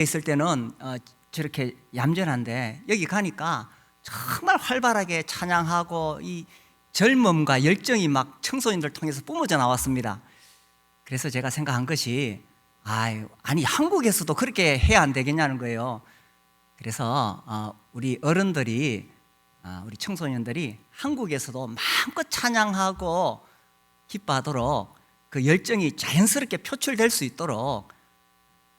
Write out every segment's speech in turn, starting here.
있을 때는 저렇게 얌전한데 여기 가니까 정말 활발하게 찬양하고 이 젊음과 열정이 막 청소년들 통해서 뿜어져 나왔습니다. 그래서 제가 생각한 것이 아니 한국에서도 그렇게 해야 안 되겠냐는 거예요. 그래서 우리 어른들이 우리 청소년들이 한국에서도 마음껏 찬양하고 기뻐하도록 그 열정이 자연스럽게 표출될 수 있도록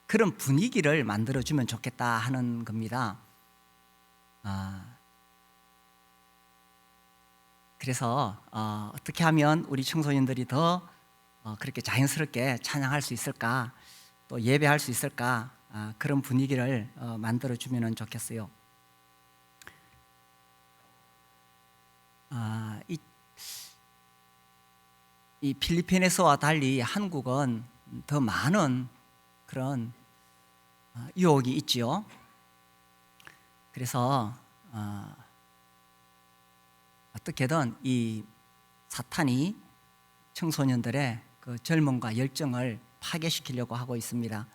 그런 분위기를 만들어주면 좋겠다 하는 겁니다. 그래서 어떻게 하면 우리 청소년들이 더 그렇게 자연스럽게 찬양할 수 있을까, 또 예배할 수 있을까, 그런 분위기를 만들어주면 좋겠어요. 이 필리핀에서와 달리 한국은 더 많은 그런 유혹이 있지요. 그래서 어떻게든 이 사탄이 청소년들의 그 젊음과 열정을 파괴시키려고 하고 있습니다.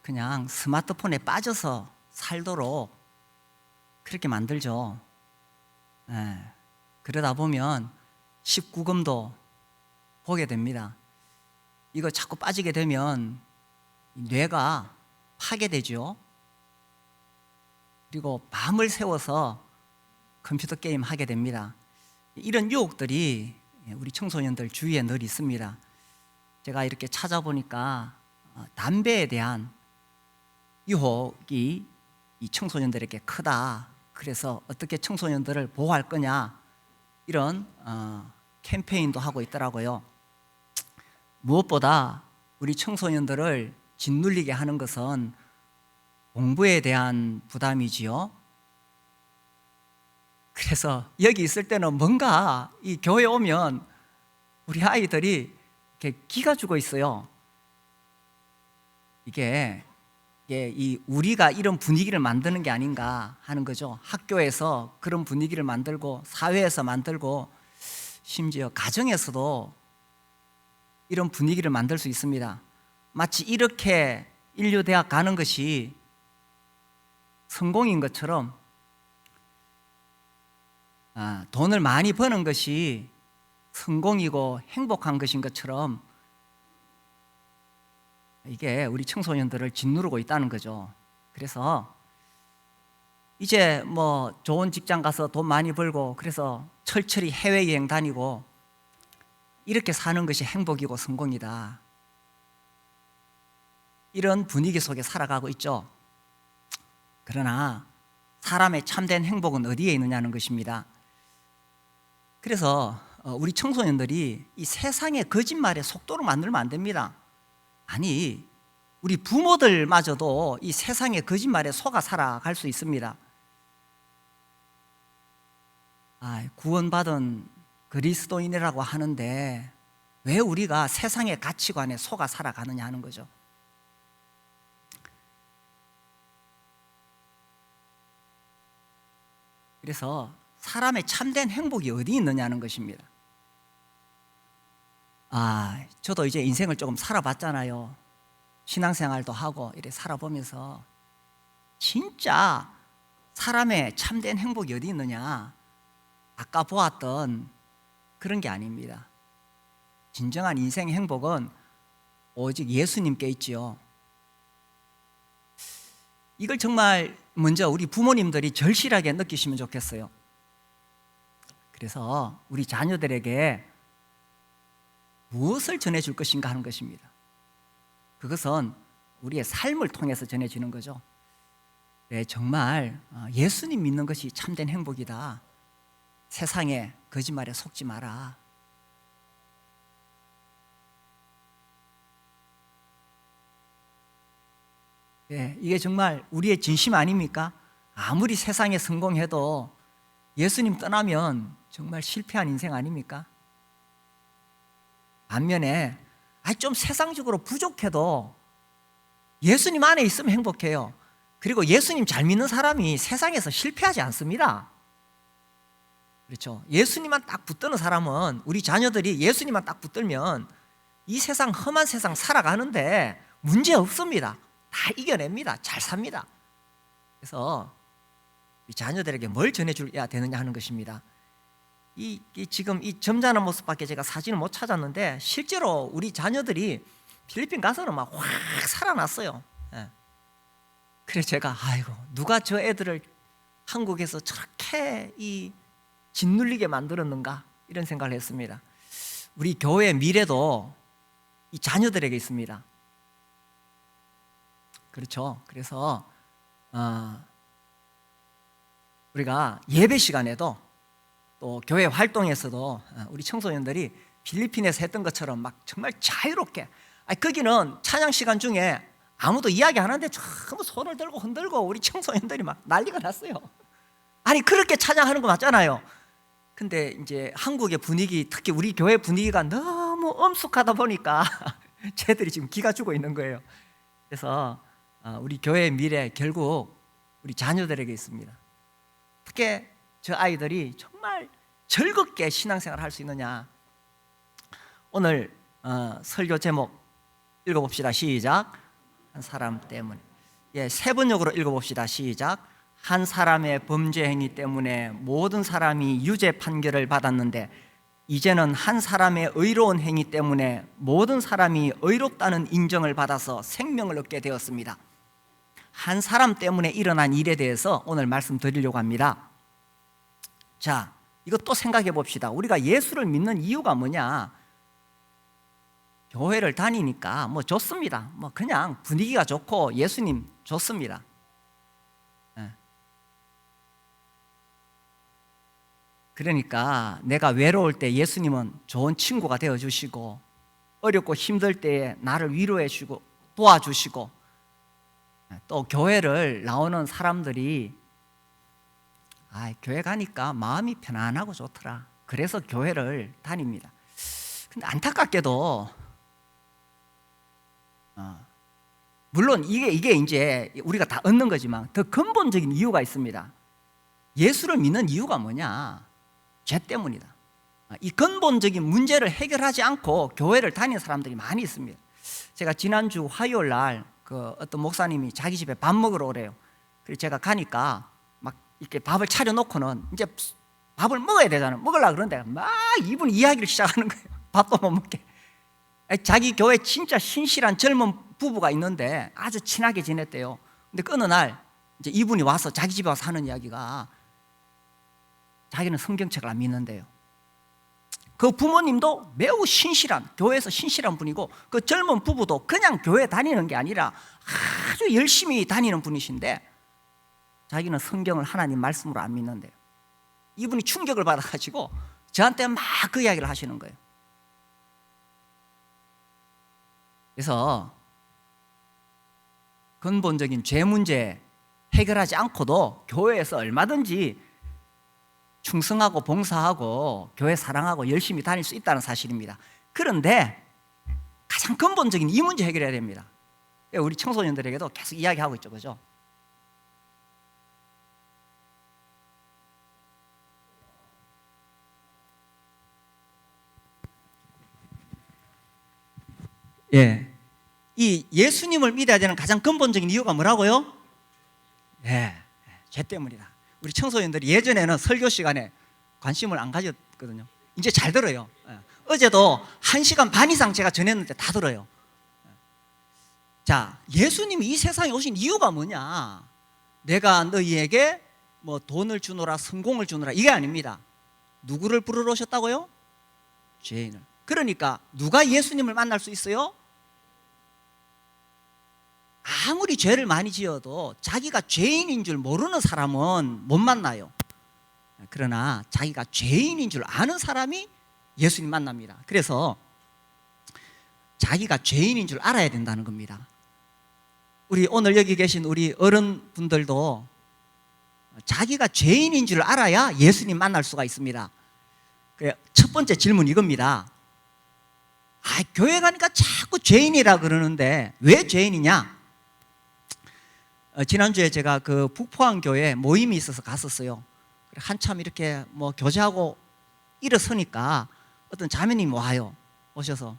그냥 스마트폰에 빠져서 살도록 그렇게 만들죠. 그러다 보면 19금도 보게 됩니다. 이거 자꾸 빠지게 되면 뇌가 파괴되죠. 그리고 밤을 새워서 컴퓨터 게임 하게 됩니다. 이런 유혹들이 우리 청소년들 주위에 늘 있습니다. 제가 이렇게 찾아보니까 담배에 대한 유혹이 이 청소년들에게 크다. 그래서 어떻게 청소년들을 보호할 거냐, 이런 캠페인도 하고 있더라고요. 무엇보다 우리 청소년들을 짓눌리게 하는 것은 공부에 대한 부담이지요. 그래서 여기 있을 때는 뭔가 이 교회 오면 우리 아이들이 이렇게 기가 죽어 있어요. 이게 이 우리가 이런 분위기를 만드는 게 아닌가 하는 거죠. 학교에서 그런 분위기를 만들고, 사회에서 만들고, 심지어 가정에서도 이런 분위기를 만들 수 있습니다. 마치 이렇게 인류대학 가는 것이 성공인 것처럼, 돈을 많이 버는 것이 성공이고 행복한 것인 것처럼 이게 우리 청소년들을 짓누르고 있다는 거죠. 그래서 이제 뭐 좋은 직장 가서 돈 많이 벌고, 그래서 철철이 해외여행 다니고, 이렇게 사는 것이 행복이고 성공이다, 이런 분위기 속에 살아가고 있죠. 그러나 사람의 참된 행복은 어디에 있느냐는 것입니다. 그래서 우리 청소년들이 이 세상의 거짓말에 속도로 만들면 안 됩니다. 아니, 우리 부모들마저도 이 세상의 거짓말에 속아 살아갈 수 있습니다. 구원받은 그리스도인이라고 하는데 왜 우리가 세상의 가치관에 속아 살아가느냐 하는 거죠. 그래서 사람의 참된 행복이 어디 있느냐는 것입니다. 저도 이제 인생을 조금 살아봤잖아요. 신앙생활도 하고 이렇게 살아보면서 진짜 사람의 참된 행복이 어디 있느냐, 아까 보았던 그런 게 아닙니다. 진정한 인생 행복은 오직 예수님께 있지요. 이걸 정말 먼저 우리 부모님들이 절실하게 느끼시면 좋겠어요. 그래서 우리 자녀들에게 무엇을 전해줄 것인가 하는 것입니다. 그것은 우리의 삶을 통해서 전해지는 거죠. 네, 정말 예수님 믿는 것이 참된 행복이다. 세상에 거짓말에 속지 마라. 네, 이게 정말 우리의 진심 아닙니까? 아무리 세상에 성공해도 예수님 떠나면 정말 실패한 인생 아닙니까? 반면에 좀 세상적으로 부족해도 예수님 안에 있으면 행복해요. 그리고 예수님 잘 믿는 사람이 세상에서 실패하지 않습니다. 그렇죠? 예수님만 딱 붙드는 사람은, 우리 자녀들이 예수님만 딱 붙들면 이 세상, 험한 세상 살아가는데 문제 없습니다. 다 이겨냅니다. 잘 삽니다. 그래서 우리 자녀들에게 뭘 전해줘야 되느냐 하는 것입니다. 지금 이 점잖은 모습밖에 제가 사진을 못 찾았는데 실제로 우리 자녀들이 필리핀 가서는 막 확 살아났어요. 예. 그래서 제가 아이고 누가 저 애들을 한국에서 저렇게 짓눌리게 만들었는가 이런 생각을 했습니다. 우리 교회의 미래도 이 자녀들에게 있습니다. 그렇죠. 그래서 우리가 예배 시간에도 또 교회 활동에서도 우리 청소년들이 필리핀에서 했던 것처럼 막 정말 자유롭게, 거기는 찬양 시간 중에 아무도 이야기 안 하는데 전부 손을 들고 흔들고 우리 청소년들이 막 난리가 났어요. 아니 그렇게 찬양하는 거 맞잖아요. 근데 이제 한국의 분위기, 특히 우리 교회 분위기가 너무 엄숙하다 보니까 쟤들이 지금 기가 죽어 있는 거예요. 그래서 우리 교회의 미래 결국 우리 자녀들에게 있습니다. 어떻게 저 아이들이 정말 즐겁게 신앙생활을 할 수 있느냐. 오늘 설교 제목 읽어봅시다. 시작. 한 사람 때문에. 세 번역으로 읽어봅시다. 시작. 한 사람의 범죄 행위 때문에 모든 사람이 유죄 판결을 받았는데 이제는 한 사람의 의로운 행위 때문에 모든 사람이 의롭다는 인정을 받아서 생명을 얻게 되었습니다. 한 사람 때문에 일어난 일에 대해서 오늘 말씀드리려고 합니다. 자, 이거 또 생각해 봅시다. 우리가 예수를 믿는 이유가 뭐냐? 교회를 다니니까 뭐 좋습니다. 뭐 그냥 분위기가 좋고 예수님 좋습니다. 그러니까 내가 외로울 때 예수님은 좋은 친구가 되어주시고, 어렵고 힘들 때에 나를 위로해 주고 도와주시고, 또 교회를 나오는 사람들이 교회 가니까 마음이 편안하고 좋더라. 그래서 교회를 다닙니다. 근데 안타깝게도 물론 이게 이제 우리가 다 얻는 거지만 더 근본적인 이유가 있습니다. 예수를 믿는 이유가 뭐냐? 죄 때문이다. 이 근본적인 문제를 해결하지 않고 교회를 다니는 사람들이 많이 있습니다. 제가 지난주 화요일 날 어떤 목사님이 자기 집에 밥 먹으러 오래요. 그래서 제가 가니까 막 이렇게 밥을 차려놓고는 이제 밥을 먹어야 되잖아요. 먹으려고 그러는데 막 이분 이야기를 시작하는 거예요. 밥도 못 먹게. 자기 교회 진짜 신실한 젊은 부부가 있는데 아주 친하게 지냈대요. 근데 어느 날 이제 이분이 와서 자기 집에 와서 하는 이야기가, 자기는 성경책을 안 믿는데요. 그 부모님도 매우 신실한, 교회에서 신실한 분이고, 그 젊은 부부도 그냥 교회 다니는 게 아니라 아주 열심히 다니는 분이신데 자기는 성경을 하나님 말씀으로 안 믿는데요. 이분이 충격을 받아가지고 저한테 막 그 이야기를 하시는 거예요. 그래서 근본적인 죄 문제 해결하지 않고도 교회에서 얼마든지 충성하고 봉사하고 교회 사랑하고 열심히 다닐 수 있다는 사실입니다. 그런데 가장 근본적인 이 문제 해결해야 됩니다. 우리 청소년들에게도 계속 이야기하고 있죠, 그죠? 이 예수님을 믿어야 되는 가장 근본적인 이유가 뭐라고요? 죄 때문이다. 우리 청소년들이 예전에는 설교 시간에 관심을 안 가졌거든요. 이제 잘 들어요. 어제도 1시간 반 이상 제가 전했는데 다 들어요. 자, 예수님이 이 세상에 오신 이유가 뭐냐? 내가 너희에게 뭐 돈을 주노라, 성공을 주노라, 이게 아닙니다. 누구를 부르러 오셨다고요? 죄인을. 그러니까 누가 예수님을 만날 수 있어요? 아무리 죄를 많이 지어도 자기가 죄인인 줄 모르는 사람은 못 만나요. 그러나 자기가 죄인인 줄 아는 사람이 예수님 만납니다. 그래서 자기가 죄인인 줄 알아야 된다는 겁니다. 우리 오늘 여기 계신 우리 어른분들도 자기가 죄인인 줄 알아야 예수님 만날 수가 있습니다. 첫 번째 질문 이겁니다. 교회 가니까 자꾸 죄인이라 그러는데 왜 죄인이냐? 지난주에 제가 그 북포항 교회 모임이 있어서 갔었어요. 한참 이렇게 뭐 교제하고 일어서니까 어떤 자매님이 와요. 오셔서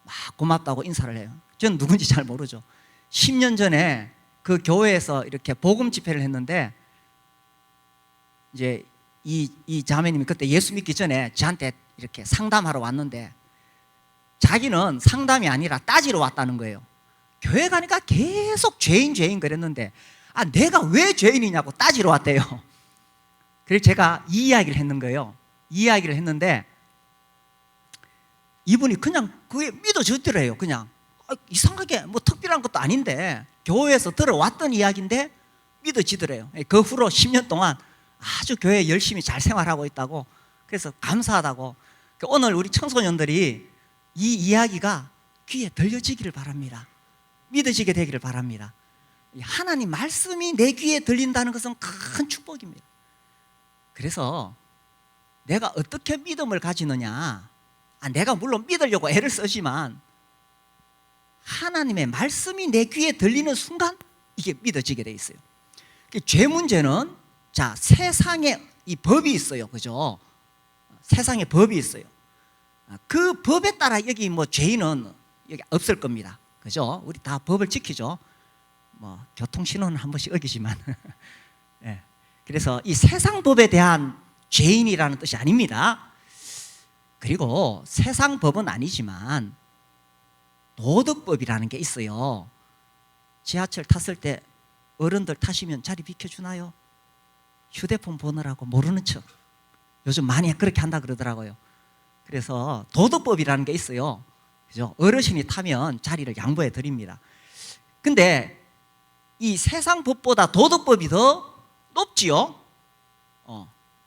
막 고맙다고 인사를 해요. 전 누군지 잘 모르죠. 10년 전에 그 교회에서 이렇게 복음 집회를 했는데, 이제 이 자매님이 그때 예수 믿기 전에 저한테 이렇게 상담하러 왔는데, 자기는 상담이 아니라 따지러 왔다는 거예요. 교회 가니까 계속 죄인 그랬는데, 내가 왜 죄인이냐고 따지러 왔대요. 그래서 제가 이 이야기를 했는 거예요. 이 이야기를 했는데 이분이 그냥 그게 믿어지더래요. 그냥 이상하게 뭐 특별한 것도 아닌데 교회에서 들어왔던 이야기인데 믿어지더래요. 그 후로 10년 동안 아주 교회에 열심히 잘 생활하고 있다고. 그래서 감사하다고. 오늘 우리 청소년들이 이 이야기가 귀에 들려지기를 바랍니다. 믿어지게 되기를 바랍니다. 하나님 말씀이 내 귀에 들린다는 것은 큰 축복입니다. 그래서 내가 어떻게 믿음을 가지느냐, 내가 물론 믿으려고 애를 쓰지만 하나님의 말씀이 내 귀에 들리는 순간 이게 믿어지게 돼 있어요. 죄 문제는, 자, 세상에 이 법이 있어요. 그죠? 세상에 법이 있어요. 그 법에 따라 여기 뭐 죄인은 여기 없을 겁니다. 그죠? 우리 다 법을 지키죠. 뭐 교통신호는 한 번씩 어기지만 네. 그래서 이 세상 법에 대한 죄인이라는 뜻이 아닙니다. 그리고 세상 법은 아니지만 도덕법이라는 게 있어요. 지하철 탔을 때 어른들 타시면 자리 비켜주나요? 휴대폰 보느라고 모르는 척. 요즘 많이 그렇게 한다 그러더라고요. 그래서 도덕법이라는 게 있어요. 그죠? 어르신이 타면 자리를 양보해 드립니다. 근데 이 세상 법보다 도덕법이 더 높지요.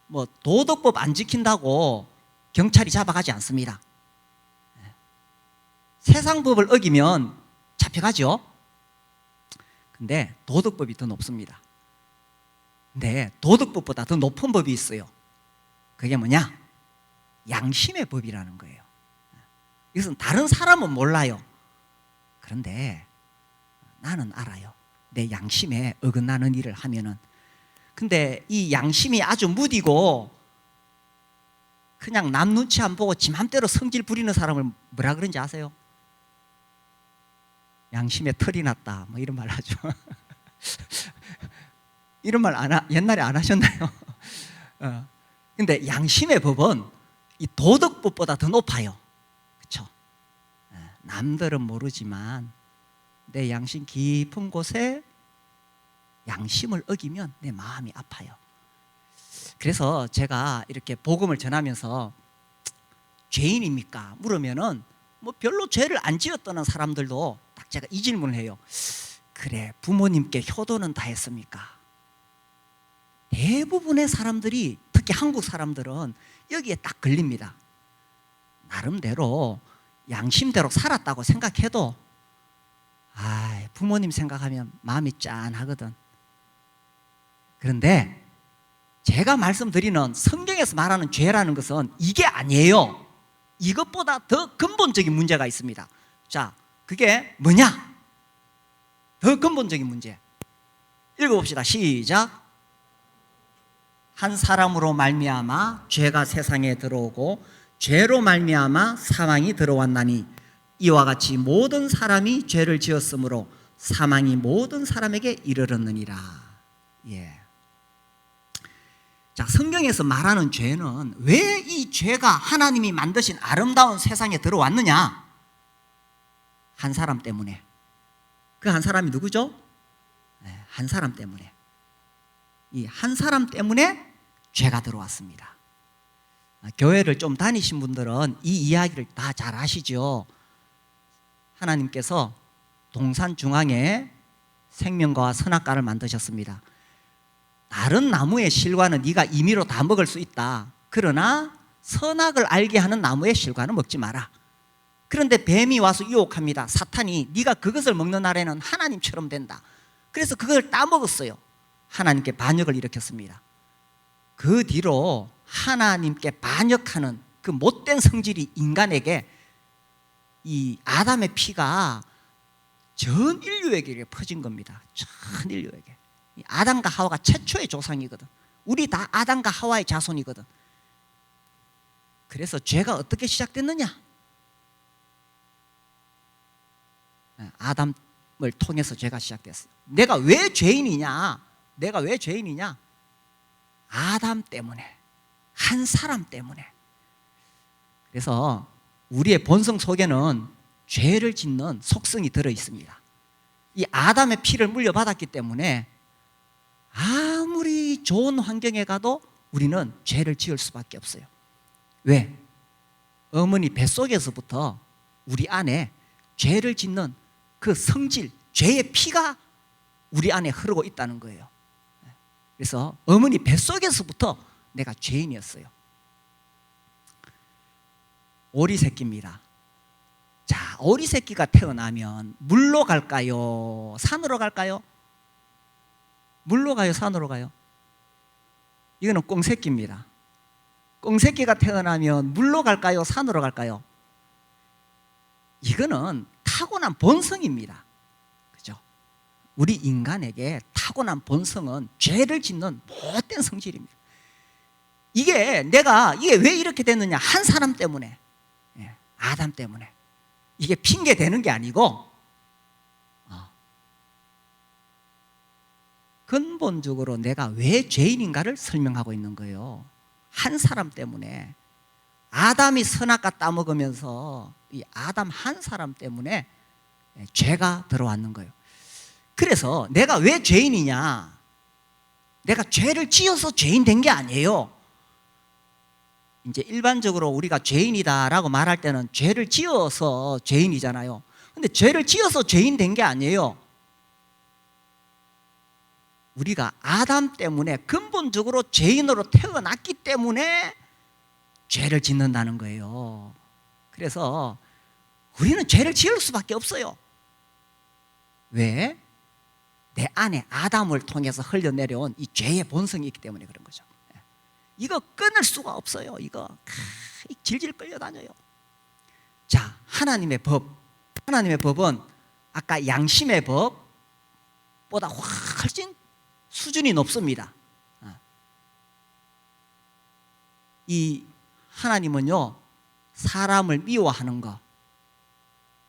뭐 도덕법 안 지킨다고 경찰이 잡아가지 않습니다. 세상 법을 어기면 잡혀가죠. 근데 도덕법이 더 높습니다. 근데 도덕법보다 더 높은 법이 있어요. 그게 뭐냐? 양심의 법이라는 거예요. 이것은 다른 사람은 몰라요. 그런데 나는 알아요. 내 양심에 어긋나는 일을 하면은. 근데 이 양심이 아주 무디고 그냥 남 눈치 안 보고 지 맘대로 성질 부리는 사람을 뭐라 그런지 아세요? 양심에 털이 났다, 뭐 이런 말 하죠. 이런 말 옛날에 안 하셨나요? 근데 양심의 법은 이 도덕법보다 더 높아요. 그렇죠? 남들은 모르지만 내 양심 깊은 곳에 양심을 어기면 내 마음이 아파요. 그래서 제가 이렇게 복음을 전하면서 죄인입니까? 물으면은 뭐 별로 죄를 안 지었다는 사람들도 딱 제가 이 질문을 해요. 그래, 부모님께 효도는 다 했습니까? 대부분의 사람들이, 특히 한국 사람들은 여기에 딱 걸립니다. 나름대로 양심대로 살았다고 생각해도 부모님 생각하면 마음이 짠하거든. 그런데 제가 말씀드리는 성경에서 말하는 죄라는 것은 이게 아니에요. 이것보다 더 근본적인 문제가 있습니다. 자, 그게 뭐냐? 더 근본적인 문제 읽어봅시다. 시작. 한 사람으로 말미암아 죄가 세상에 들어오고 죄로 말미암아 사망이 들어왔나니 이와 같이 모든 사람이 죄를 지었으므로 사망이 모든 사람에게 이르렀느니라. 예. 자, 성경에서 말하는 죄는 왜 이 죄가 하나님이 만드신 아름다운 세상에 들어왔느냐? 한 사람 때문에. 그 한 사람이 누구죠? 네, 한 사람 때문에. 이 한 사람 때문에 죄가 들어왔습니다. 교회를 좀 다니신 분들은 이 이야기를 다 잘 아시죠? 하나님께서 동산 중앙에 생명과와 선악과를 만드셨습니다. 다른 나무의 실과는 네가 임의로 다 먹을 수 있다. 그러나 선악을 알게 하는 나무의 실과는 먹지 마라. 그런데 뱀이 와서 유혹합니다. 사탄이 네가 그것을 먹는 날에는 하나님처럼 된다. 그래서 그걸 따먹었어요. 하나님께 반역을 일으켰습니다. 그 뒤로 하나님께 반역하는 그 못된 성질이 인간에게, 이 아담의 피가 전 인류에게 퍼진 겁니다. 전 인류에게. 아담과 하와가 최초의 조상이거든. 우리 다 아담과 하와의 자손이거든. 그래서 죄가 어떻게 시작됐느냐? 아담 통해서 죄가 시작됐어요. 내가 왜 죄인이냐? 내가 왜 죄인이냐? 아담 때문에, 한 사람 때문에. 그래서 우리의 본성 속에는 죄를 짓는 속성이 들어 있습니다. 이 아담의 피를 물려받았기 때문에 아무리 좋은 환경에 가도 우리는 죄를 지을 수밖에 없어요. 왜? 어머니 뱃속에서부터 우리 안에 죄를 짓는 그 성질, 죄의 피가 우리 안에 흐르고 있다는 거예요. 그래서 어머니 뱃속에서부터 내가 죄인이었어요. 오리 새끼입니다. 자, 오리 새끼가 태어나면 물로 갈까요? 산으로 갈까요? 물로 가요? 산으로 가요? 이거는 꽁새끼입니다. 꽁새끼가 태어나면 물로 갈까요? 산으로 갈까요? 이거는 타고난 본성입니다. 그죠? 우리 인간에게 타고난 본성은 죄를 짓는 못된 성질입니다. 이게 왜 이렇게 됐느냐? 한 사람 때문에, 아담 때문에. 이게 핑계 대는 게 아니고 근본적으로 내가 왜 죄인인가를 설명하고 있는 거예요. 한 사람 때문에. 아담이 선악과 따먹으면서 이 아담 한 사람 때문에 죄가 들어왔는 거예요. 그래서 내가 왜 죄인이냐? 내가 죄를 지어서 죄인 된 게 아니에요. 이제 일반적으로 우리가 죄인이다라고 말할 때는 죄를 지어서 죄인이잖아요. 근데 죄를 지어서 죄인 된 게 아니에요. 우리가 아담 때문에 근본적으로 죄인으로 태어났기 때문에 죄를 짓는다는 거예요. 그래서 우리는 죄를 지을 수밖에 없어요. 왜? 내 안에 아담을 통해서 흘러내려온 이 죄의 본성이 있기 때문에 그런 거죠. 이거 끊을 수가 없어요. 이거 질질 끌려다녀요. 자, 하나님의 법은 아까 양심의 법보다 훨씬 수준이 높습니다. 이 하나님은요, 사람을 미워하는 거,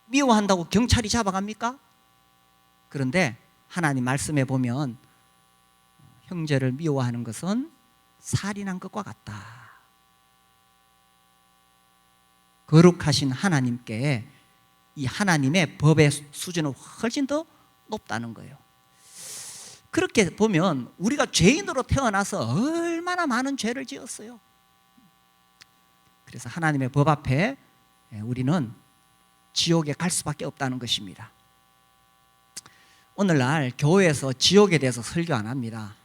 미워한다고 경찰이 잡아갑니까? 그런데 하나님 말씀에 보면 형제를 미워하는 것은 살인한 것과 같다. 거룩하신 하나님께 이 하나님의 법의 수준은 훨씬 더 높다는 거예요. 그렇게 보면 우리가 죄인으로 태어나서 얼마나 많은 죄를 지었어요. 그래서 하나님의 법 앞에 우리는 지옥에 갈 수밖에 없다는 것입니다. 오늘날 교회에서 지옥에 대해서 설교 안 합니다.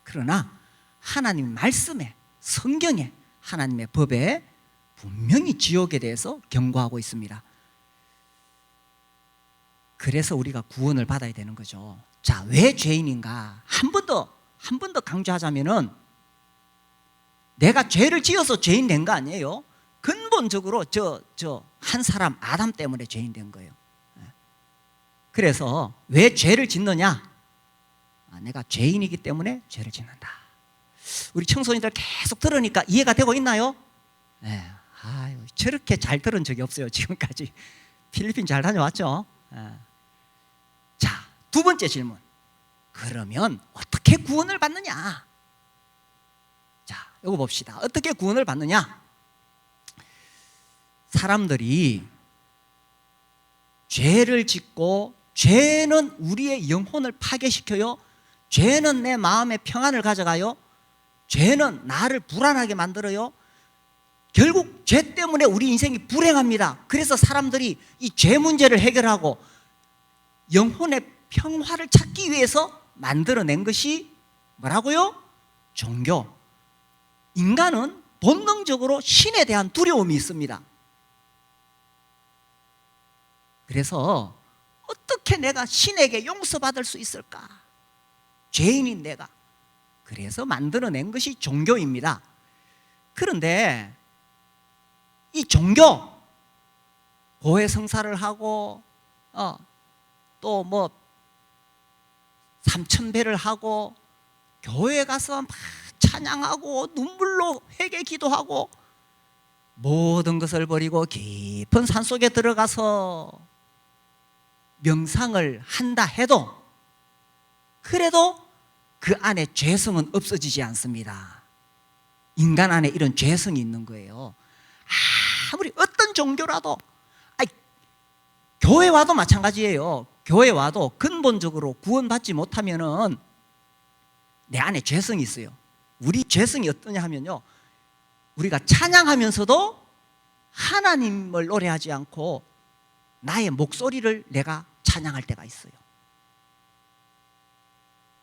그러나 하나님 말씀에, 성경에, 하나님의 법에 분명히 지옥에 대해서 경고하고 있습니다. 그래서 우리가 구원을 받아야 되는 거죠. 자, 왜 죄인인가? 한 번 더 강조하자면은 내가 죄를 지어서 죄인 된 거 아니에요. 근본적으로 한 사람 아담 때문에 죄인 된 거예요. 그래서 왜 죄를 짓느냐? 내가 죄인이기 때문에 죄를 짓는다. 우리 청소년들 계속 들으니까 이해가 되고 있나요? 네. 아유, 저렇게 잘 들은 적이 없어요. 지금까지 필리핀 잘 다녀왔죠? 자, 두 번째 질문. 그러면 어떻게 구원을 받느냐? 자, 이거 봅시다. 어떻게 구원을 받느냐? 사람들이 죄를 짓고, 죄는 우리의 영혼을 파괴시켜요. 죄는 내 마음의 평안을 가져가요. 죄는 나를 불안하게 만들어요. 결국 죄 때문에 우리 인생이 불행합니다. 그래서 사람들이 이 죄 문제를 해결하고 영혼의 평화를 찾기 위해서 만들어낸 것이 뭐라고요? 종교. 인간은 본능적으로 신에 대한 두려움이 있습니다. 그래서 어떻게 내가 신에게 용서받을 수 있을까? 죄인인 내가. 그래서 만들어낸 것이 종교입니다. 그런데 이 종교, 고해성사를 하고 또 뭐 삼천배를 하고 교회 가서 막 찬양하고 눈물로 회개 기도하고 모든 것을 버리고 깊은 산속에 들어가서 명상을 한다 해도 그래도 그 안에 죄성은 없어지지 않습니다. 인간 안에 이런 죄성이 있는 거예요. 아무리 어떤 종교라도, 교회 와도 마찬가지예요. 교회 와도 근본적으로 구원받지 못하면은 내 안에 죄성이 있어요. 우리 죄성이 어떠냐 하면요, 우리가 찬양하면서도 하나님을 노래하지 않고 나의 목소리를 내가 찬양할 때가 있어요.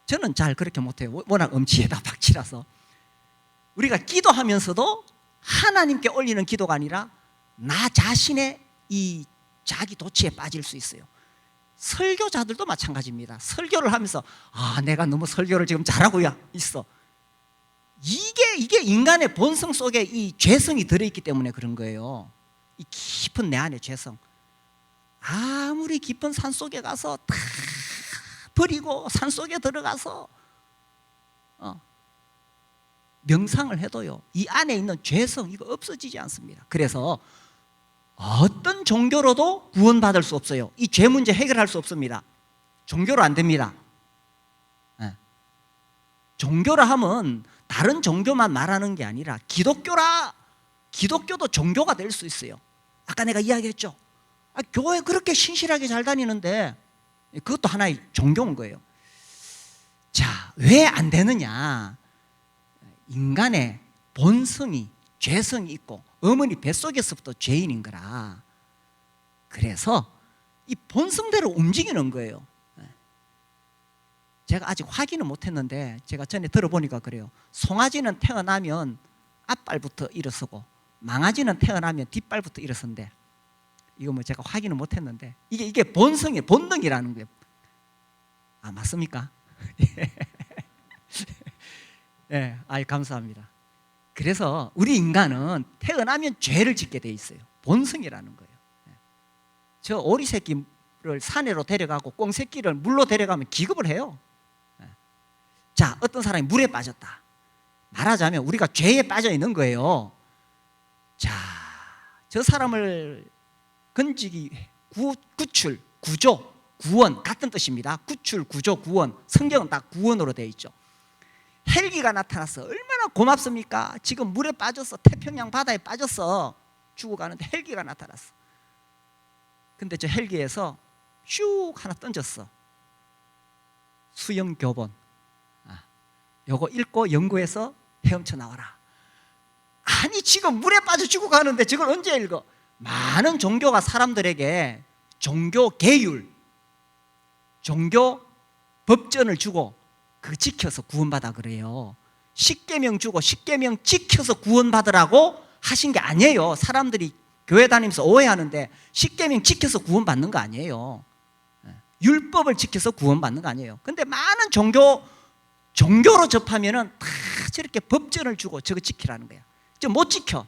저는 잘 그렇게 못해요. 워낙 음치에다 박치라서. 우리가 기도하면서도 하나님께 올리는 기도가 아니라 나 자신의 이 자기 도취에 빠질 수 있어요. 설교자들도 마찬가지입니다. 설교를 하면서 내가 너무 설교를 지금 잘하고 있어. 이게 인간의 본성 속에 이 죄성이 들어있기 때문에 그런 거예요. 이 깊은 내 안의 죄성. 아무리 깊은 산 속에 가서 다 버리고 산 속에 들어가서 명상을 해도요, 이 안에 있는 죄성 이거 없어지지 않습니다. 그래서 어떤 종교로도 구원받을 수 없어요. 이 죄 문제 해결할 수 없습니다. 종교로 안 됩니다. 종교라 하면 다른 종교만 말하는 게 아니라 기독교도 종교가 될 수 있어요. 아까 내가 이야기했죠. 교회 그렇게 신실하게 잘 다니는데 그것도 하나의 종교인 거예요. 자, 왜 안 되느냐? 인간의 본성이 죄성이 있고 어머니 뱃속에서부터 죄인인 거라. 그래서 이 본성대로 움직이는 거예요. 제가 아직 확인은 못했는데 제가 전에 들어보니까 그래요. 송아지는 태어나면 앞발부터 일어서고 망아지는 태어나면 뒷발부터 일어선대. 이거 뭐 제가 확인은 못했는데 이게 본성의 본능이라는 거예요. 맞습니까? 네, 감사합니다. 그래서 우리 인간은 태어나면 죄를 짓게 돼 있어요. 본성이라는 거예요. 저 오리 새끼를 산으로 데려가고 꽁 새끼를 물로 데려가면 기겁을 해요. 자, 어떤 사람이 물에 빠졌다. 말하자면 우리가 죄에 빠져 있는 거예요. 자, 저 사람을 건지기 구출, 구조, 구원 같은 뜻입니다. 구출, 구조, 구원. 성경은 다 구원으로 되어 있죠. 헬기가 나타났어. 얼마나 고맙습니까? 지금 물에 빠졌어. 태평양 바다에 빠졌어. 죽어가는데 헬기가 나타났어. 근데 저 헬기에서 슉 하나 던졌어. 수영 교본. 요거 읽고 연구해서 헤엄쳐 나와라. 아니, 지금 물에 빠져 죽어가는데 저걸 언제 읽어? 많은 종교가 사람들에게 종교 계율, 종교 법전을 주고 그거 지켜서 구원받아 그래요. 십계명 주고 십계명 지켜서 구원받으라고 하신 게 아니에요. 사람들이 교회 다니면서 오해하는데 십계명 지켜서 구원받는 거 아니에요. 율법을 지켜서 구원받는 거 아니에요. 근데 많은 종교로 접하면은 다 저렇게 법전을 주고 저거 지키라는 거야. 저 못 지켜.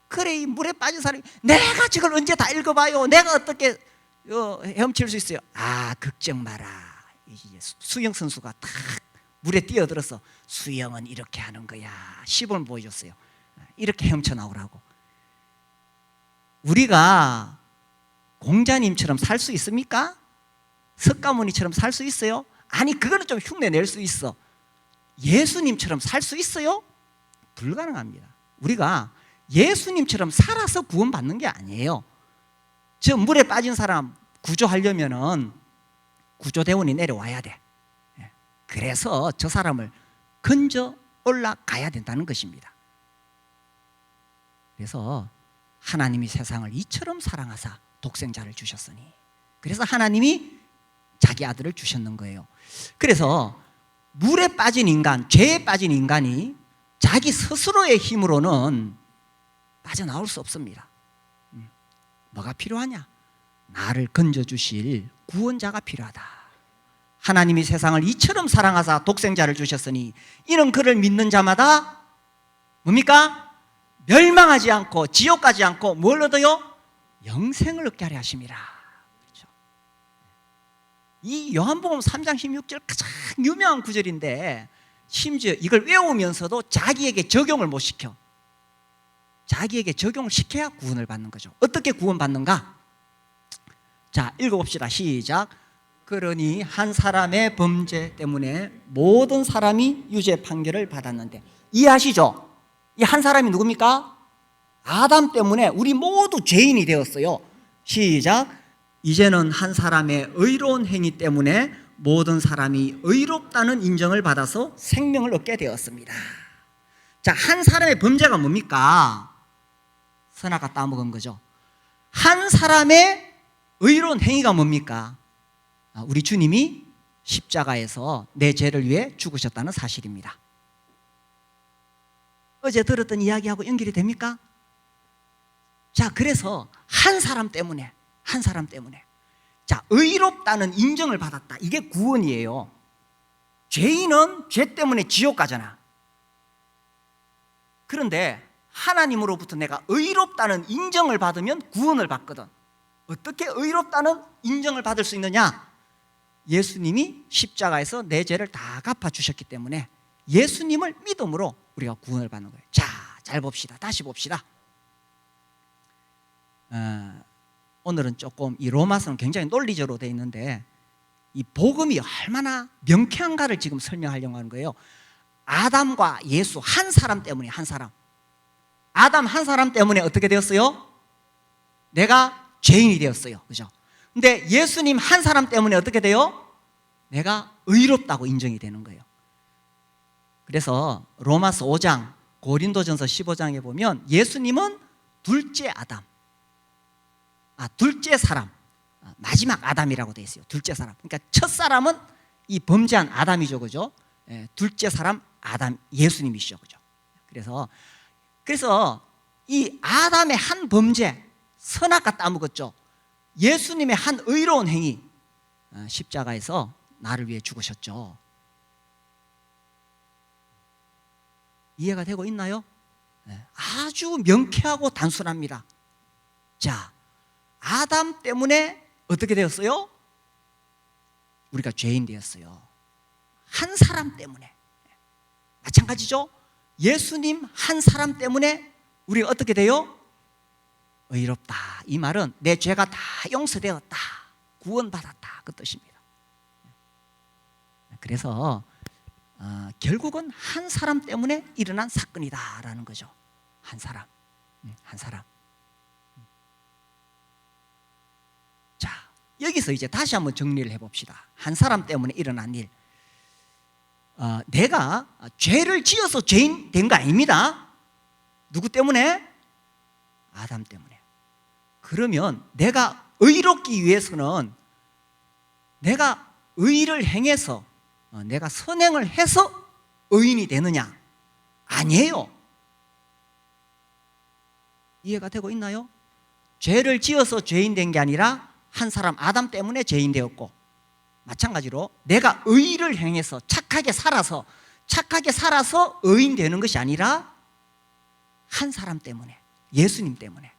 그래, 이 물에 빠진 사람이 내가 저걸 언제 다 읽어봐요. 내가 어떻게 헤엄칠 수 있어요. 걱정 마라. 이제 수영 선수가 탁 물에 뛰어들어서 수영은 이렇게 하는 거야. 시범을 보여줬어요. 이렇게 헤엄쳐 나오라고. 우리가 공자님처럼 살 수 있습니까? 석가모니처럼 살 수 있어요? 아니, 그거는 좀 흉내 낼 수 있어. 예수님처럼 살 수 있어요? 불가능합니다. 우리가 예수님처럼 살아서 구원받는 게 아니에요. 저 물에 빠진 사람 구조하려면은 구조대원이 내려와야 돼. 그래서 저 사람을 건져 올라가야 된다는 것입니다. 그래서 하나님이 세상을 이처럼 사랑하사 독생자를 주셨으니, 그래서 하나님이 자기 아들을 주셨는 거예요. 그래서 물에 빠진 인간, 죄에 빠진 인간이 자기 스스로의 힘으로는 빠져나올 수 없습니다. 뭐가 필요하냐? 나를 건져주실 구원자가 필요하다. 하나님이 세상을 이처럼 사랑하사 독생자를 주셨으니 이는 그를 믿는 자마다 뭡니까? 멸망하지 않고 지옥 가지 않고 뭘 얻어요? 영생을 얻게 하려 하심이라. 그렇죠? 이 요한복음 3장 16절 가장 유명한 구절인데 심지어 이걸 외우면서도 자기에게 적용을 못 시켜. 자기에게 적용을 시켜야 구원을 받는 거죠. 어떻게 구원받는가? 자, 읽어봅시다. 시작. 그러니 한 사람의 범죄 때문에 모든 사람이 유죄 판결을 받았는데, 이해하시죠? 이 한 사람이 누굽니까? 아담 때문에 우리 모두 죄인이 되었어요. 시작. 이제는 한 사람의 의로운 행위 때문에 모든 사람이 의롭다는 인정을 받아서 생명을 얻게 되었습니다. 자, 한 사람의 범죄가 뭡니까? 선악과 따먹은 거죠. 한 사람의 의로운 행위가 뭡니까? 우리 주님이 십자가에서 내 죄를 위해 죽으셨다는 사실입니다. 어제 들었던 이야기하고 연결이 됩니까? 자, 그래서 한 사람 때문에 자, 의롭다는 인정을 받았다. 이게 구원이에요. 죄인은 죄 때문에 지옥 가잖아. 그런데 하나님으로부터 내가 의롭다는 인정을 받으면 구원을 받거든. 어떻게 의롭다는 인정을 받을 수 있느냐? 예수님이 십자가에서 내 죄를 다 갚아주셨기 때문에 예수님을 믿음으로 우리가 구원을 받는 거예요. 자, 잘 봅시다. 다시 봅시다. 오늘은 조금 이 로마서는 굉장히 논리적으로 되어 있는데 이 복음이 얼마나 명쾌한가를 지금 설명하려고 하는 거예요. 아담과 예수 한 사람 때문에, 한 사람. 아담 한 사람 때문에 어떻게 되었어요? 내가 죄인이 되었어요. 그죠? 근데 예수님 한 사람 때문에 어떻게 돼요? 내가 의롭다고 인정이 되는 거예요. 그래서 로마서 5장, 고린도전서 15장에 보면 예수님은 둘째 아담, 둘째 사람, 마지막 아담이라고 되어 있어요. 둘째 사람. 그러니까 첫 사람은 이 범죄한 아담이죠, 그죠? 둘째 사람 아담, 예수님이시죠, 그죠? 그래서 이 아담의 한 범죄, 선악과 따먹었죠. 예수님의 한 의로운 행위, 십자가에서 나를 위해 죽으셨죠. 이해가 되고 있나요? 아주 명쾌하고 단순합니다. 자, 아담 때문에 어떻게 되었어요? 우리가 죄인 되었어요. 한 사람 때문에. 마찬가지죠. 예수님 한 사람 때문에 우리가 어떻게 돼요? 의롭다. 이 말은 내 죄가 다 용서되었다, 구원받았다, 그 뜻입니다. 그래서 결국은 한 사람 때문에 일어난 사건이다라는 거죠. 한 사람. 자, 여기서 이제 다시 한번 정리를 해봅시다. 한 사람 때문에 일어난 일. 내가 죄를 지어서 죄인 된 거 아닙니다. 누구 때문에? 아담 때문에. 그러면 내가 의롭기 위해서는 내가 의를 행해서, 내가 선행을 해서 의인이 되느냐? 아니에요. 이해가 되고 있나요? 죄를 지어서 죄인 된 게 아니라 한 사람 아담 때문에 죄인 되었고, 마찬가지로 내가 의를 행해서 착하게 살아서 의인 되는 것이 아니라 한 사람 때문에, 예수님 때문에.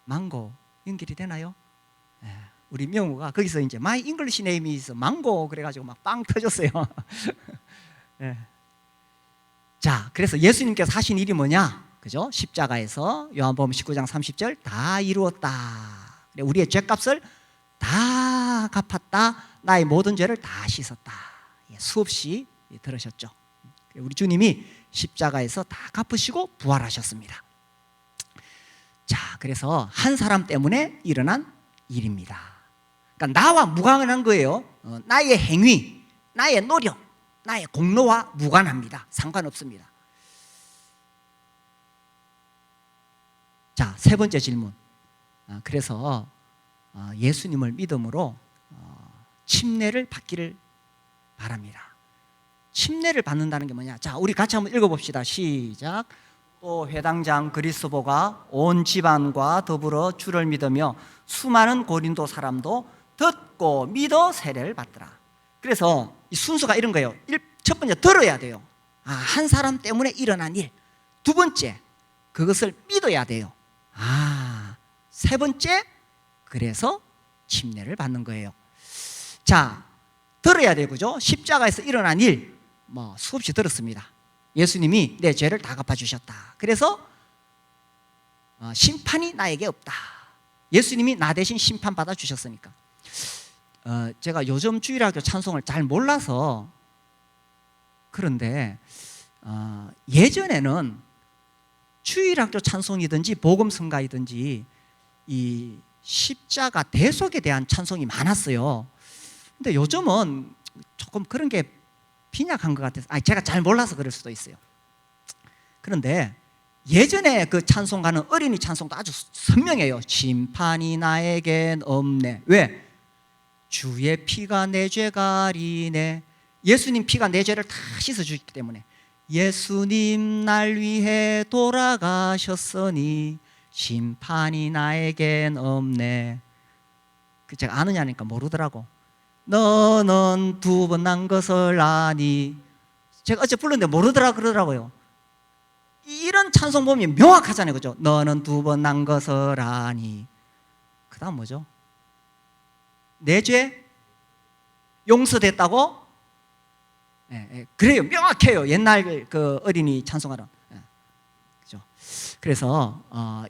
망고 연결이 되나요? 우리 명우가 거기서 이제 My English name is 망고 그래가지고 막 빵 터졌어요. 자, 그래서 예수님께서 하신 일이 뭐냐? 그죠? 십자가에서 요한복음 19장 30절 다 이루었다. 우리의 죄값을 다 갚았다. 나의 모든 죄를 다 씻었다. 수없이 들으셨죠? 우리 주님이 십자가에서 다 갚으시고 부활하셨습니다. 자, 그래서 한 사람 때문에 일어난 일입니다. 그러니까 나와 무관한 거예요. 나의 행위, 나의 노력, 나의 공로와 무관합니다. 상관없습니다. 자, 세 번째 질문. 그래서 예수님을 믿음으로 침례를 받기를 바랍니다. 침례를 받는다는 게 뭐냐? 자, 우리 같이 한번 읽어봅시다. 시작. 또 회당장 그리스도가 온 집안과 더불어 주를 믿으며 수많은 고린도 사람도 듣고 믿어 세례를 받더라. 그래서 이 순서가 이런 거예요. 첫 번째, 들어야 돼요. 한 사람 때문에 일어난 일. 두 번째, 그것을 믿어야 돼요. 세 번째, 그래서 침례를 받는 거예요. 자, 들어야 되고, 그죠? 십자가에서 일어난 일, 수없이 들었습니다. 예수님이 내 죄를 다 갚아주셨다. 그래서 심판이 나에게 없다. 예수님이 나 대신 심판받아 주셨으니까. 제가 요즘 주일학교 찬송을 잘 몰라서 그런데 예전에는 주일학교 찬송이든지 복음성가이든지 이 십자가 대속에 대한 찬송이 많았어요. 근데 요즘은 조금 그런 게 빈약한 것 같아서 제가 잘 몰라서 그럴 수도 있어요. 그런데 예전에 그 찬송가는 어린이 찬송도 아주 선명해요. 심판이 나에겐 없네. 왜? 주의 피가 내 죄 가리네. 예수님 피가 내 죄를 다 씻어주기 때문에 예수님 날 위해 돌아가셨으니 심판이 나에겐 없네. 제가 아느냐니까 모르더라고. 너는 2번 난 것을 아니. 제가 어제 불렀는데 모르더라 그러더라고요. 이런 찬송 보면 명확하잖아요, 그죠? 너는 2번 난 것을 아니. 그 다음 뭐죠? 내 죄 용서됐다고? 그래요, 명확해요. 옛날 그 어린이 찬송가는. 그죠? 그래서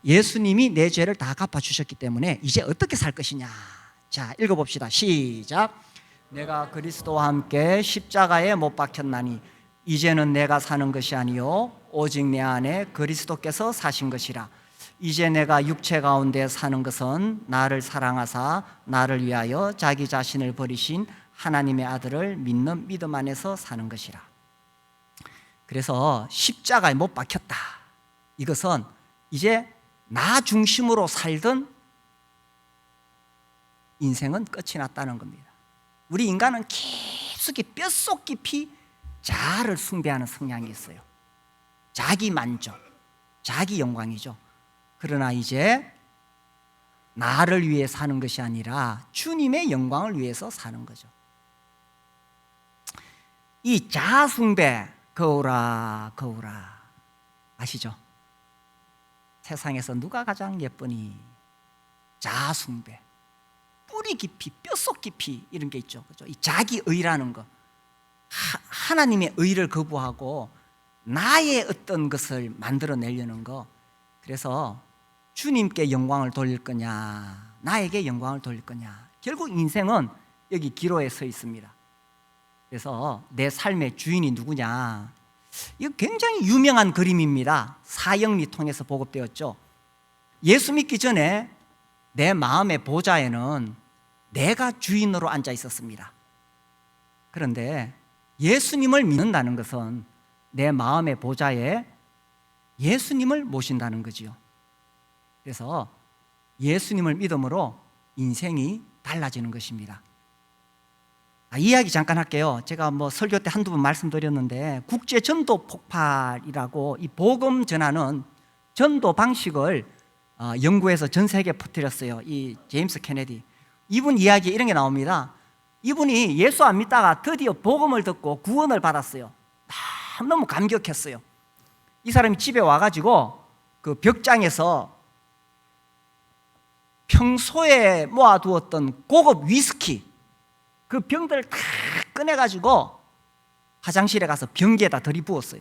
예수님이 내 죄를 다 갚아주셨기 때문에 이제 어떻게 살 것이냐. 자, 읽어봅시다. 시작. 내가 그리스도와 함께 십자가에 못 박혔나니 이제는 내가 사는 것이 아니요 오직 내 안에 그리스도께서 사신 것이라. 이제 내가 육체 가운데 사는 것은 나를 사랑하사 나를 위하여 자기 자신을 버리신 하나님의 아들을 믿는 믿음 안에서 사는 것이라. 그래서 십자가에 못 박혔다. 이것은 이제 나 중심으로 살던 인생은 끝이 났다는 겁니다. 우리 인간은 깊숙이 뼛속 깊이 자아를 숭배하는 성향이 있어요. 자기 만족, 자기 영광이죠. 그러나 이제 나를 위해 사는 것이 아니라 주님의 영광을 위해서 사는 거죠. 이 자아 숭배, 거울아 거울아, 아시죠? 세상에서 누가 가장 예쁘니? 자아 숭배, 뿌리 깊이 뼛속 깊이 이런 게 있죠. 그죠? 이 자기의라는 거, 하나님의 의를 거부하고 나의 어떤 것을 만들어내려는 거. 그래서 주님께 영광을 돌릴 거냐, 나에게 영광을 돌릴 거냐. 결국 인생은 여기 기로에 서 있습니다. 그래서 내 삶의 주인이 누구냐. 이거 굉장히 유명한 그림입니다. 사형리 통해서 보급되었죠. 예수 믿기 전에 내 마음의 보좌에는 내가 주인으로 앉아 있었습니다. 그런데 예수님을 믿는다는 것은 내 마음의 보좌에 예수님을 모신다는 거지요. 그래서 예수님을 믿음으로 인생이 달라지는 것입니다. 이야기 잠깐 할게요. 제가 설교 때 한두 번 말씀드렸는데 국제 전도 폭발이라고 이 복음 전하는 전도 방식을 영국에서 전 세계에 퍼뜨렸어요. 이 제임스 케네디. 이분 이야기에 이런 게 나옵니다. 이분이 예수 안 믿다가 드디어 복음을 듣고 구원을 받았어요. 너무 감격했어요. 이 사람이 집에 와가지고 그 벽장에서 평소에 모아두었던 고급 위스키 그 병들을 다 꺼내가지고 화장실에 가서 변기에다 들이부었어요.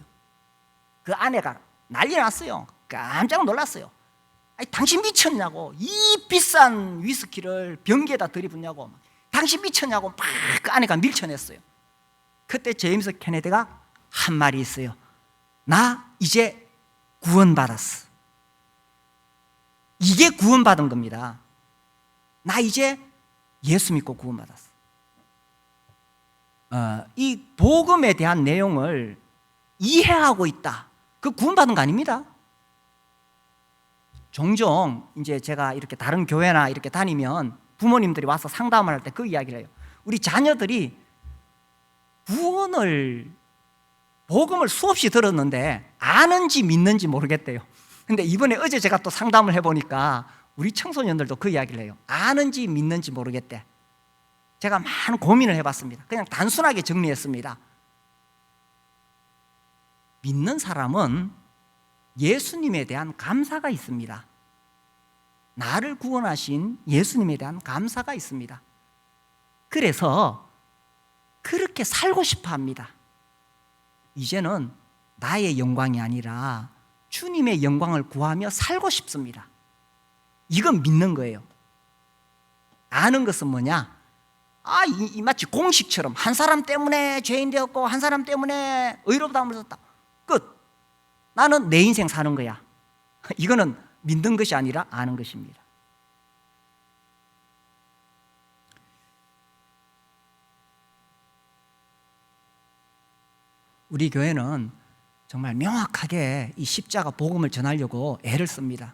그 아내가 난리 났어요. 깜짝 놀랐어요. 아니, 당신 미쳤냐고, 이 비싼 위스키를 변기에다 들이붓냐고, 당신 미쳤냐고 막 그 아내가 밀쳐냈어요. 그때 제임스 케네디가 한 말이 있어요. 나 이제 구원받았어. 이게 구원받은 겁니다. 나 이제 예수 믿고 구원받았어. 이 복음에 대한 내용을 이해하고 있다. 그 구원받은 거 아닙니다. 종종 이제 제가 이렇게 다른 교회나 이렇게 다니면 부모님들이 와서 상담을 할 때 그 이야기를 해요. 우리 자녀들이 복음을 수없이 들었는데 아는지 믿는지 모르겠대요. 근데 이번에 어제 제가 또 상담을 해보니까 우리 청소년들도 그 이야기를 해요. 아는지 믿는지 모르겠대. 제가 많은 고민을 해봤습니다. 그냥 단순하게 정리했습니다. 믿는 사람은 예수님에 대한 감사가 있습니다. 나를 구원하신 예수님에 대한 감사가 있습니다. 그래서 그렇게 살고 싶어 합니다. 이제는 나의 영광이 아니라 주님의 영광을 구하며 살고 싶습니다. 이건 믿는 거예요. 아는 것은 뭐냐? 마치 공식처럼 한 사람 때문에 죄인 되었고 한 사람 때문에 의롭다함을 얻었다. 끝. 나는 내 인생 사는 거야. 이거는 믿는 것이 아니라 아는 것입니다. 우리 교회는 정말 명확하게 이 십자가 복음을 전하려고 애를 씁니다.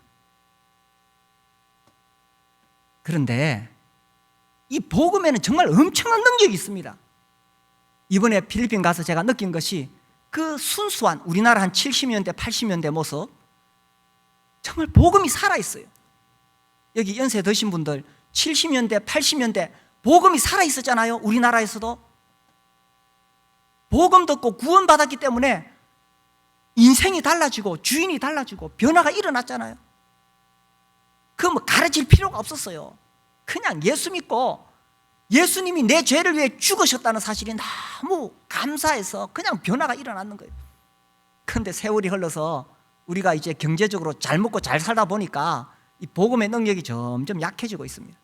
그런데 이 복음에는 정말 엄청난 능력이 있습니다. 이번에 필리핀 가서 제가 느낀 것이 그 순수한 우리나라 한 70년대 80년대 모습, 정말 복음이 살아있어요. 여기 연세 드신 분들 70년대 80년대 복음이 살아있었잖아요. 우리나라에서도 복음 듣고 구원받았기 때문에 인생이 달라지고 주인이 달라지고 변화가 일어났잖아요. 그 뭐 가르칠 필요가 없었어요. 그냥 예수 믿고 예수님이 내 죄를 위해 죽으셨다는 사실이 너무 감사해서 그냥 변화가 일어났는 거예요. 그런데 세월이 흘러서 우리가 이제 경제적으로 잘 먹고 잘 살다 보니까 이 복음의 능력이 점점 약해지고 있습니다.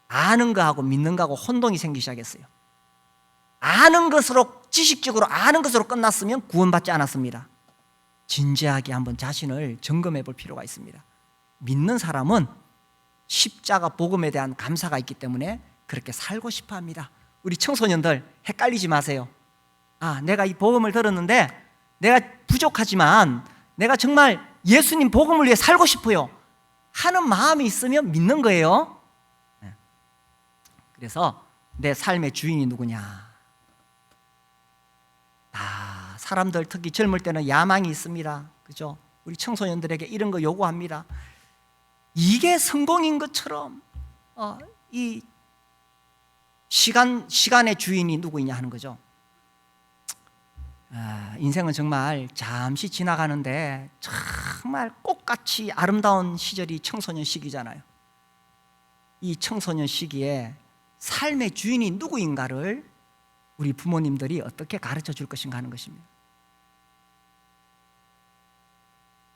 아는 거하고 믿는 거하고 혼동이 생기기 시작했어요. 아는 것으로, 지식적으로 아는 것으로 끝났으면 구원받지 않았습니다. 진지하게 한번 자신을 점검해 볼 필요가 있습니다. 믿는 사람은 십자가 복음에 대한 감사가 있기 때문에 그렇게 살고 싶어 합니다. 우리 청소년들 헷갈리지 마세요. 내가 이 복음을 들었는데 내가 부족하지만 내가 정말 예수님 복음을 위해 살고 싶어요 하는 마음이 있으면 믿는 거예요. 그래서 내 삶의 주인이 누구냐? 사람들 특히 젊을 때는 야망이 있습니다. 그죠? 우리 청소년들에게 이런 거 요구합니다. 이게 성공인 것처럼 이 시간의 주인이 누구이냐 하는 거죠. 인생은 정말 잠시 지나가는데 정말 꽃같이 아름다운 시절이 청소년 시기잖아요. 이 청소년 시기에 삶의 주인이 누구인가를 우리 부모님들이 어떻게 가르쳐 줄 것인가 하는 것입니다.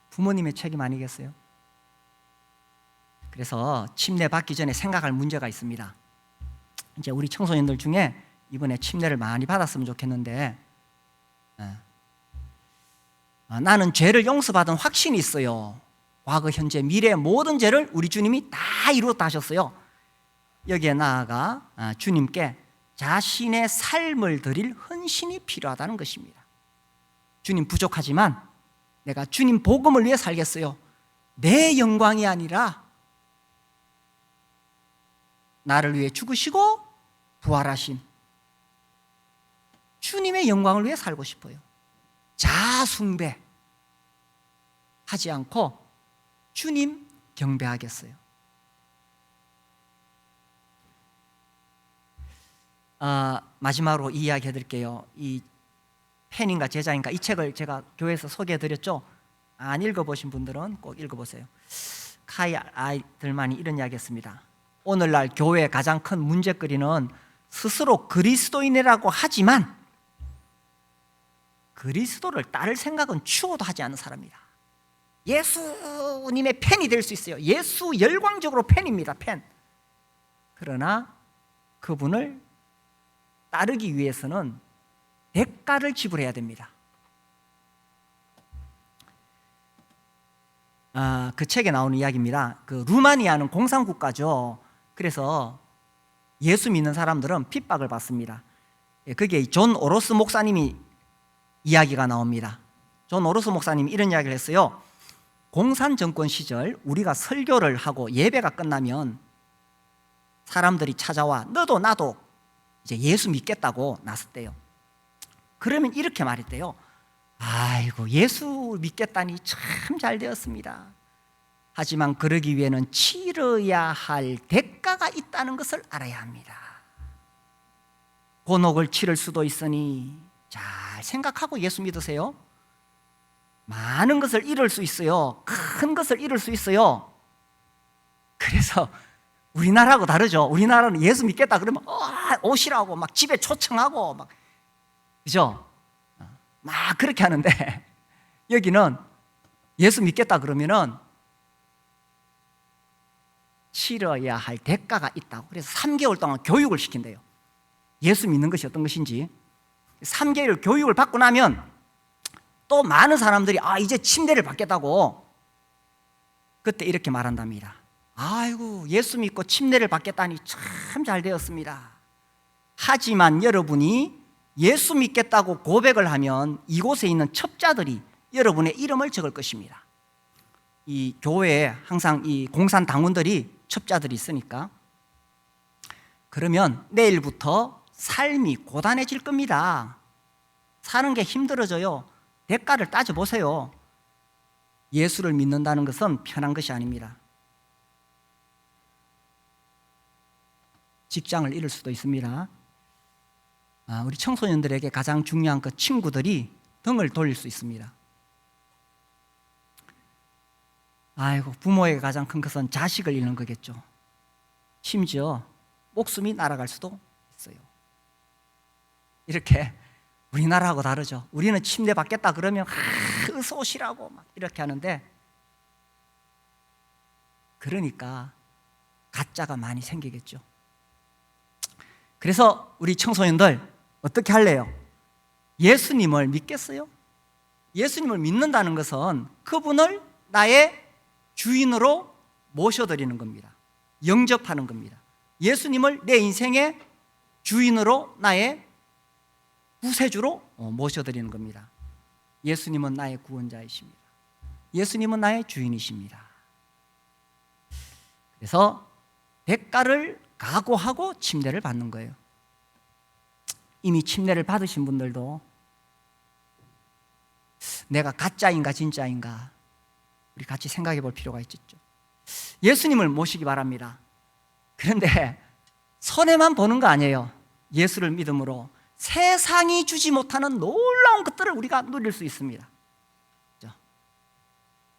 부모님의 책임 아니겠어요? 그래서 침례 받기 전에 생각할 문제가 있습니다. 이제 우리 청소년들 중에 이번에 침례를 많이 받았으면 좋겠는데, 나는 죄를 용서받은 확신이 있어요. 과거, 현재, 미래의 모든 죄를 우리 주님이 다 이루었다 하셨어요. 여기에 나아가 주님께 자신의 삶을 드릴 헌신이 필요하다는 것입니다. 주님 부족하지만 내가 주님 복음을 위해 살겠어요. 내 영광이 아니라 나를 위해 죽으시고 부활하신 주님의 영광을 위해 살고 싶어요. 자아숭배 하지 않고 주님 경배하겠어요. 마지막으로 이 이야기 해드릴게요. 이 팬인가 제자인가 이 책을 제가 교회에서 소개해드렸죠. 안 읽어보신 분들은 꼭 읽어보세요. 카이 아이들만이 이런 이야기 했습니다. 오늘날 교회의 가장 큰 문제거리는 스스로 그리스도인이라고 하지만 그리스도를 따를 생각은 추호도 하지 않는 사람이다. 예수님의 팬이 될 수 있어요. 예수 열광적으로 팬입니다. 팬. 그러나 그분을 따르기 위해서는 대가를 지불해야 됩니다. 그 책에 나오는 이야기입니다. 그 루마니아는 공산국가죠. 그래서 예수 믿는 사람들은 핍박을 받습니다. 그게 존 오로스 목사님이 이야기가 나옵니다. 존 오로스 목사님이 이런 이야기를 했어요. 공산 정권 시절 우리가 설교를 하고 예배가 끝나면 사람들이 찾아와 너도 나도 이제 예수 믿겠다고 나섰대요. 그러면 이렇게 말했대요. 아이고 예수 믿겠다니 참 잘 되었습니다. 하지만 그러기 위해는 치러야 할 대가가 있다는 것을 알아야 합니다. 곤혹을 치를 수도 있으니 잘 생각하고 예수 믿으세요. 많은 것을 잃을 수 있어요. 큰 것을 잃을 수 있어요. 그래서 우리나라하고 다르죠. 우리나라는 예수 믿겠다 그러면 오시라고 막 집에 초청하고 막 그죠? 막 그렇게 하는데 여기는 예수 믿겠다 그러면은 치러야 할 대가가 있다고. 그래서 3개월 동안 교육을 시킨대요. 예수 믿는 것이 어떤 것인지. 3개월 교육을 받고 나면 또 많은 사람들이 이제 침례를 받겠다고 그때 이렇게 말한답니다. 아이고, 예수 믿고 침례를 받겠다니 참 잘 되었습니다. 하지만 여러분이 예수 믿겠다고 고백을 하면 이곳에 있는 첩자들이 여러분의 이름을 적을 것입니다. 이 교회에 항상 이 공산 당원들이 첩자들이 있으니까. 그러면 내일부터 삶이 고단해질 겁니다. 사는 게 힘들어져요. 대가를 따져보세요. 예수를 믿는다는 것은 편한 것이 아닙니다. 직장을 잃을 수도 있습니다. 우리 청소년들에게 가장 중요한 것, 친구들이 등을 돌릴 수 있습니다. 아이고, 부모에게 가장 큰 것은 자식을 잃는 거겠죠. 심지어 목숨이 날아갈 수도 있어요. 이렇게 우리나라하고 다르죠. 우리는 침례 받겠다 그러면 어서 오시라고 막 이렇게 하는데, 그러니까 가짜가 많이 생기겠죠. 그래서 우리 청소년들 어떻게 할래요? 예수님을 믿겠어요? 예수님을 믿는다는 것은 그분을 나의 주인으로 모셔드리는 겁니다. 영접하는 겁니다. 예수님을 내 인생의 주인으로, 나의 구세주로 모셔드리는 겁니다. 예수님은 나의 구원자이십니다. 예수님은 나의 주인이십니다. 그래서 대가를 각오하고 침례를 받는 거예요. 이미 침례를 받으신 분들도 내가 가짜인가 진짜인가 우리 같이 생각해 볼 필요가 있죠. 예수님을 모시기 바랍니다. 그런데 손해만 보는 거 아니에요. 예수를 믿음으로 세상이 주지 못하는 놀라운 것들을 우리가 누릴 수 있습니다.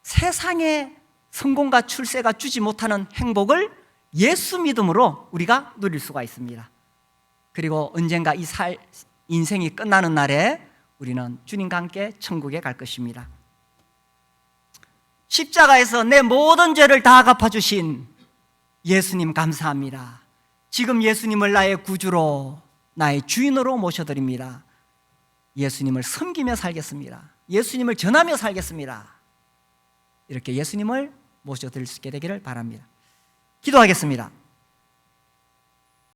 세상의 성공과 출세가 주지 못하는 행복을 예수 믿음으로 우리가 누릴 수가 있습니다. 그리고 언젠가 이 인생이 끝나는 날에 우리는 주님과 함께 천국에 갈 것입니다. 십자가에서 내 모든 죄를 다 갚아주신 예수님 감사합니다. 지금 예수님을 나의 구주로, 나의 주인으로 모셔드립니다. 예수님을 섬기며 살겠습니다. 예수님을 전하며 살겠습니다. 이렇게 예수님을 모셔드릴 수 있게 되기를 바랍니다. 기도하겠습니다.